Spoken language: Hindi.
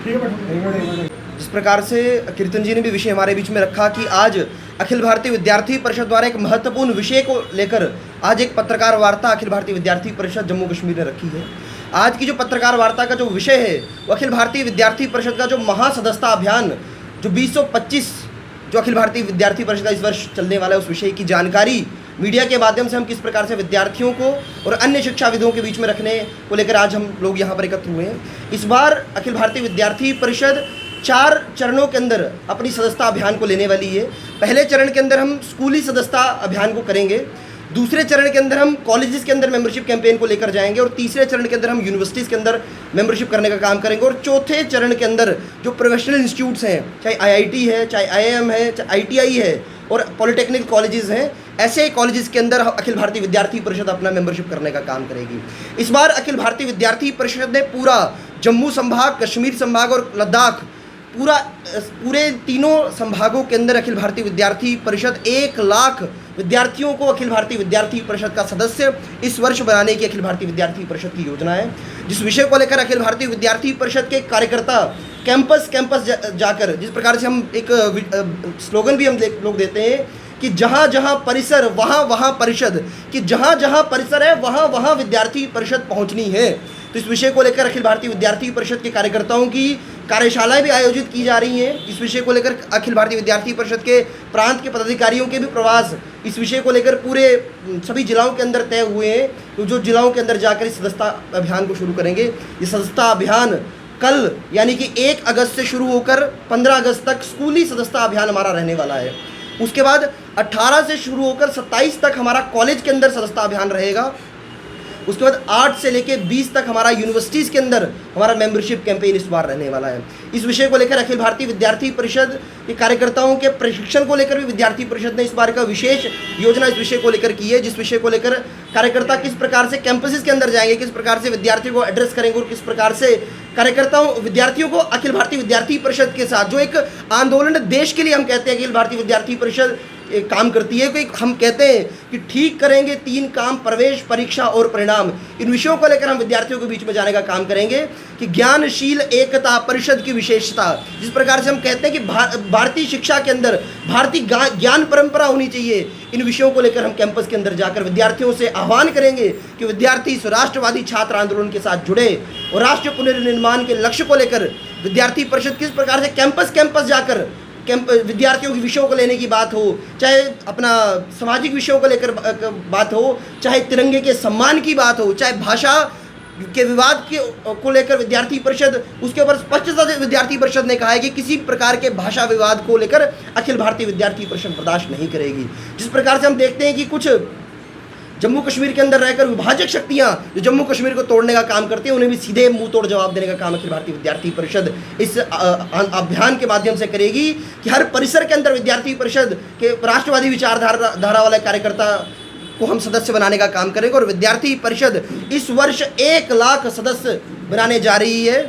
जिस प्रकार से कीर्तन जी ने भी विषय हमारे बीच में रखा कि आज अखिल भारतीय विद्यार्थी परिषद द्वारा एक महत्वपूर्ण विषय को लेकर आज एक पत्रकार वार्ता अखिल भारतीय विद्यार्थी परिषद जम्मू कश्मीर ने रखी है। आज की जो पत्रकार वार्ता का जो विषय है वो अखिल भारतीय विद्यार्थी परिषद का जो महासदस्यता अभियान जो 2025 जो अखिल भारतीय विद्यार्थी परिषद का इस वर्ष चलने वाला है उस विषय की जानकारी मीडिया के माध्यम से हम किस प्रकार से विद्यार्थियों को और अन्य शिक्षाविदों के बीच में रखने को लेकर आज हम लोग यहाँ पर एकत्र हुए हैं। इस बार अखिल भारतीय विद्यार्थी परिषद 4 चरणों के अंदर अपनी सदस्यता अभियान को लेने वाली है। पहले चरण के अंदर हम स्कूली सदस्यता अभियान को करेंगे, दूसरे चरण के अंदर हम कॉलेजेस के अंदर मेंबरशिप कैंपेन को लेकर जाएंगे और तीसरे चरण के अंदर हम यूनिवर्सिटीज़ के अंदर मेंबरशिप करने का काम करेंगे और चौथे चरण के अंदर जो प्रोफेशनल इंस्टीट्यूट्स हैं, चाहे IIT है, चाहे IIM है, चाहे ITI है और पॉलिटेक्निक कॉलेजेस हैं, ऐसे कॉलेजेस के अंदर अखिल भारतीय विद्यार्थी परिषद अपना मेंबरशिप करने का काम करेगी। इस बार अखिल भारतीय विद्यार्थी परिषद ने पूरा जम्मू संभाग, कश्मीर संभाग और लद्दाख पूरे तीनों संभागों के अंदर अखिल भारतीय विद्यार्थी परिषद 1 लाख विद्यार्थियों को अखिल भारतीय विद्यार्थी परिषद का सदस्य इस वर्ष बनाने की अखिल भारतीय विद्यार्थी परिषद की योजना है। जिस विषय को लेकर अखिल भारतीय विद्यार्थी परिषद के कार्यकर्ता कैंपस जाकर, जिस प्रकार से हम एक स्लोगन भी हम लोग देते हैं कि जहाँ जहाँ परिसर वहाँ वहाँ परिषद, कि जहाँ जहाँ परिसर है वहाँ वहाँ विद्यार्थी परिषद पहुँचनी है। तो इस विषय को लेकर अखिल भारतीय विद्यार्थी परिषद के कार्यकर्ताओं की कार्यशालाएं भी आयोजित की जा रही हैं। इस विषय को लेकर अखिल भारतीय विद्यार्थी परिषद के प्रांत के पदाधिकारियों के भी प्रवास इस विषय को लेकर पूरे सभी जिलाओं के अंदर तय हुए हैं। तो जो जिलाओं के अंदर जाकर इस सदस्यता अभियान को शुरू करेंगे। ये सदस्यता अभियान कल यानी कि 1 अगस्त से शुरू होकर 15 अगस्त तक स्कूली सदस्यता अभियान हमारा रहने वाला है। उसके बाद 18 से शुरू होकर 27 तक हमारा कॉलेज के अंदर सदस्यता अभियान रहेगा। उसके बाद 8 से लेकर 20 तक हमारा यूनिवर्सिटीज़ के अंदर हमारा मेंबरशिप कैंपेन इस बार रहने वाला है। इस विषय को लेकर अखिल भारतीय विद्यार्थी परिषद के कार्यकर्ताओं के प्रशिक्षण को लेकर भी विद्यार्थी परिषद ने इस बार का विशेष योजना इस विषय को लेकर की है। जिस विषय को लेकर कार्यकर्ता किस प्रकार से कैंपसेस के अंदर जाएंगे, किस प्रकार से विद्यार्थियों को एड्रेस करेंगे और किस प्रकार से कार्यकर्ताओं विद्यार्थियों को अखिल भारतीय विद्यार्थी परिषद के साथ जो एक आंदोलन देश के लिए हम कहते हैं अखिल भारतीय विद्यार्थी परिषद काम करती है कि हम कहते हैं कि ठीक करेंगे 3 काम, प्रवेश, परीक्षा और परिणाम। इन विषयों को लेकर हम विद्यार्थियों के बीच में जाने का काम करेंगे कि ज्ञानशील एकता परिषद की विशेषता, जिस प्रकार से हम कहते हैं कि भारतीय शिक्षा के अंदर भारतीय ज्ञान परंपरा होनी चाहिए। इन विषयों को लेकर हम कैंपस के अंदर जाकर विद्यार्थियों से आह्वान करेंगे कि विद्यार्थी इस राष्ट्रवादी छात्र आंदोलन के साथ जुड़े और राष्ट्र पुनर्निर्माण के लक्ष्य को लेकर विद्यार्थी परिषद किस प्रकार से कैंपस जाकर विद्यार्थियों के विषयों को लेने की बात हो, चाहे अपना सामाजिक विषयों को लेकर बात हो, चाहे तिरंगे के सम्मान की बात हो, चाहे भाषा के विवाद को लेकर विद्यार्थी परिषद, उसके ऊपर स्पष्टता से विद्यार्थी परिषद ने कहा है कि किसी प्रकार के भाषा विवाद को लेकर अखिल भारतीय विद्यार्थी परिषद बर्दाश्त नहीं करेगी। जिस प्रकार से हम देखते हैं कि कुछ जम्मू कश्मीर के अंदर रहकर विभाजक शक्तियां जो जम्मू कश्मीर को तोड़ने का काम करती हैं, उन्हें भी सीधे मुंह तोड़ जवाब देने का काम अखिल भारतीय विद्यार्थी परिषद इस अभियान के माध्यम से करेगी कि हर परिसर के अंदर विद्यार्थी परिषद के राष्ट्रवादी विचारधारा वाले कार्यकर्ता को हम सदस्य बनाने का काम करेंगे और विद्यार्थी परिषद इस वर्ष 1 लाख सदस्य बनाने जा रही है।